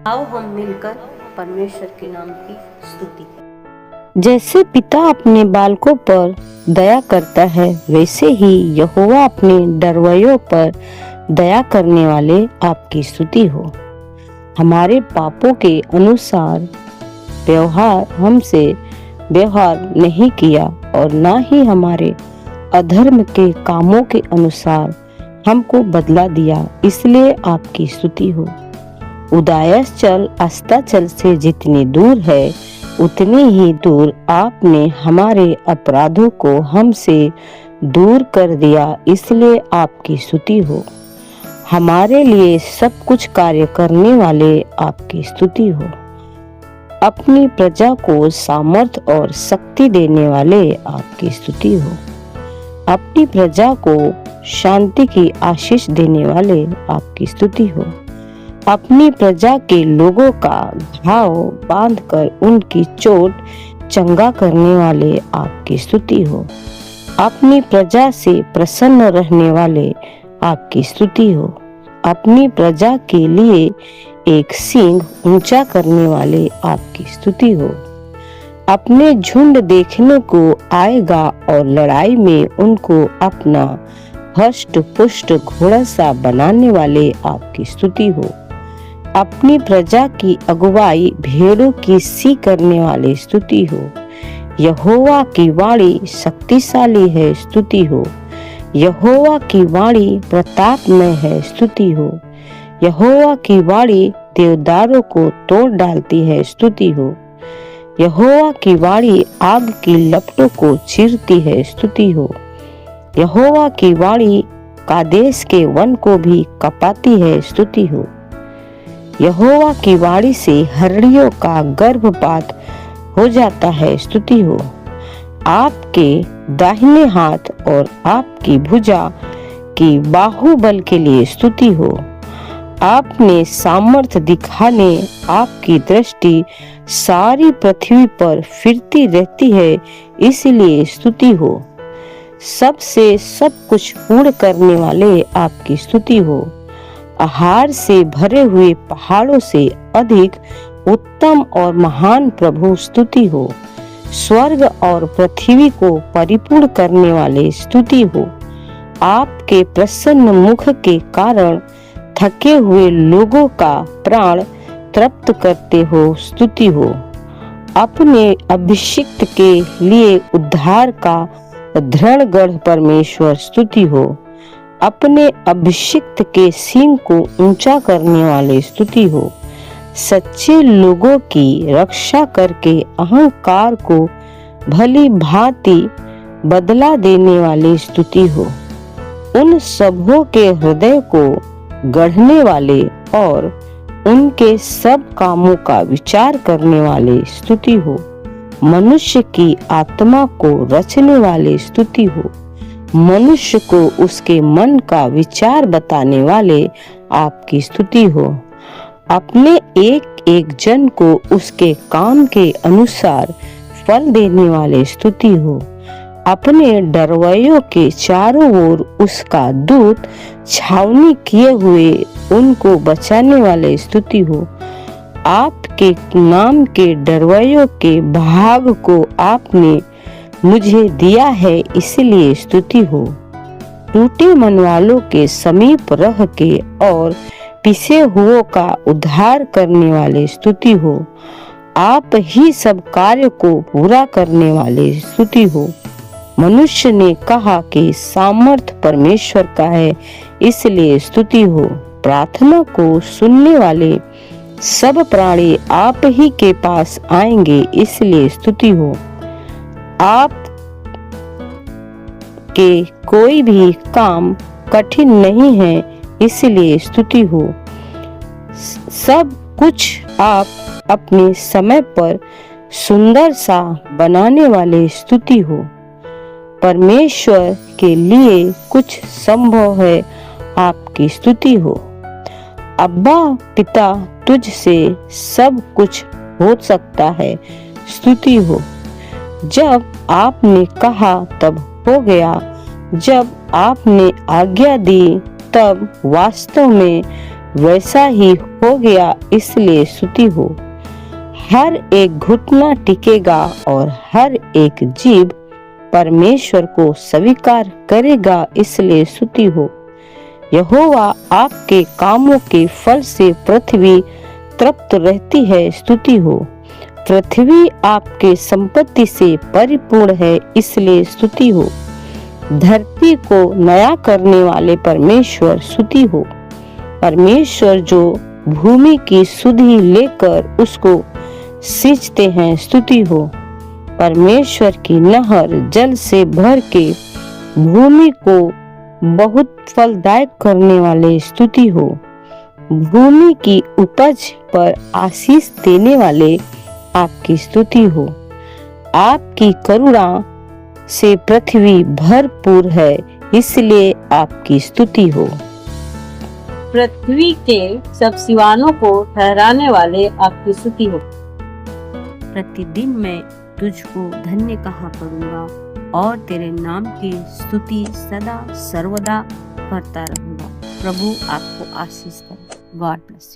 आओ हम मिलकर परमेश्वर के नाम की स्तुति करें। जैसे पिता अपने बालकों पर दया करता है, वैसे ही यहोवा अपने डरवैयों पर दया करने वाले आपकी स्तुति हो। हमारे पापों के अनुसार हमसे व्यवहार नहीं किया और ना ही हमारे अधर्म के कामों के अनुसार हमको बदला दिया, इसलिए आपकी स्तुति हो। उदयाचल अस्ताचल से जितनी दूर है, उतनी ही दूर आपने हमारे अपराधों को हमसे दूर कर दिया, इसलिए आपकी स्तुति हो। हमारे लिए सब कुछ कार्य करने वाले आपकी स्तुति हो। अपनी प्रजा को सामर्थ और शक्ति देने वाले आपकी स्तुति हो। अपनी प्रजा को शांति की आशीष देने वाले आपकी स्तुति हो। अपनी प्रजा के लोगों का घाव बांधकर उनकी चोट चंगा करने वाले आपकी स्तुति हो। अपनी प्रजा से प्रसन्न रहने वाले आपकी स्तुति हो। अपनी प्रजा के लिए एक सींग ऊंचा करने वाले आपकी स्तुति हो। अपने झुंड देखने को आएगा और लड़ाई में उनको अपना हष्ट पुष्ट घोड़ा सा बनाने वाले आपकी स्तुति हो। अपनी प्रजा की अगुवाई भेड़ों की सी करने वाले स्तुति हो। यहोवा की वाणी शक्तिशाली है, स्तुति हो। यहोवा की वाणी प्रतापमय है, स्तुति हो। यहोवा की वाणी देवदारों को तोड़ डालती है, स्तुति हो। यहोवा की वाणी आग की लपटों को चीरती है, स्तुति हो। यहोवा की वाणी कादेश के वन को भी कपाती है, स्तुति हो। यहोवा की वाणी से हरिणियों का गर्भपात हो जाता है, स्तुति हो। आपके दाहिने हाथ और आपकी भुजा की बाहुबल के लिए स्तुति हो। आपने सामर्थ दिखाने आपकी दृष्टि सारी पृथ्वी पर फिरती रहती है, इसलिए स्तुति हो। सबसे सब कुछ पूर्ण करने वाले आपकी स्तुति हो। आहार से भरे हुए पहाड़ों से अधिक उत्तम और महान प्रभु स्तुति हो। स्वर्ग और पृथ्वी को परिपूर्ण करने वाले स्तुति हो। आपके प्रसन्न मुख के कारण थके हुए लोगों का प्राण तृप्त करते हो, स्तुति हो। अपने अभिषिक्त के लिए उद्धार का धृढ़गढ़ परमेश्वर, स्तुति हो। अपने अभिषिक्त के सींग को ऊंचा करने वाले स्तुति हो। सच्चे लोगों की रक्षा करके अहंकार को भली भांति बदला देने वाले स्तुति हो। उन सबों के हृदय को गढ़ने वाले और उनके सब कामों का विचार करने वाले स्तुति हो। मनुष्य की आत्मा को रचने वाले स्तुति हो। मनुष्य को उसके मन का विचार बताने वाले आपकी स्तुति हो। अपने एक एक जन को उसके काम के अनुसार फल देने वाले स्तुति हो। अपने डरवैयों के चारों ओर उसका दूत छावनी किए हुए उनको बचाने वाले स्तुति हो। आपके नाम के डरवैयों के भाग को आपने मुझे दिया है, इसलिए स्तुति हो। टूटे मन वालों के समीप रह के और पिसे हुओं का उद्धार करने वाले स्तुति हो। आप ही सब कार्य को पूरा करने वाले स्तुति हो। मनुष्य ने कहा कि सामर्थ परमेश्वर का है, इसलिए स्तुति हो। प्रार्थना को सुनने वाले सब प्राणी आप ही के पास आएंगे, इसलिए स्तुति हो। आप के कोई भी काम कठिन नहीं है, इसलिए स्तुति हो। सब कुछ आप अपने समय पर सुंदर सा बनाने वाले स्तुति हो। परमेश्वर के लिए कुछ संभव है, आपकी स्तुति हो। अब्बा पिता, तुझ से सब कुछ हो सकता है, स्तुति हो। जब आपने कहा तब हो गया, जब आपने आज्ञा दी तब वास्तव में वैसा ही हो गया, इसलिए स्तुति हो। हर एक घुटना टिकेगा और हर एक जीभ परमेश्वर को स्वीकार करेगा, इसलिए स्तुति हो। यहोवा आपके कामों के फल से पृथ्वी तृप्त रहती है, स्तुति हो। पृथ्वी आपके संपत्ति से परिपूर्ण है, इसलिए स्तुति हो। धरती को नया करने वाले परमेश्वर, स्तुति हो। परमेश्वर जो भूमि की सुधि लेकर उसको सींचते हैं, स्तुति हो। परमेश्वर की नहर जल से भर के भूमि को बहुत फलदायक करने वाले, स्तुति हो। भूमि की उपज पर आशीष देने वाले, आपकी स्तुति हो। आपकी करुणा से पृथ्वी भरपूर है, इसलिए आपकी स्तुति हो। पृथ्वी के सब सिवानों को ठहराने वाले, आपकी स्तुति हो। प्रतिदिन मैं तुझको धन्य कहा करूँगा और तेरे नाम की स्तुति सदा सर्वदा करता रहूँगा। प्रभु आपको आशीष करे। God bless you.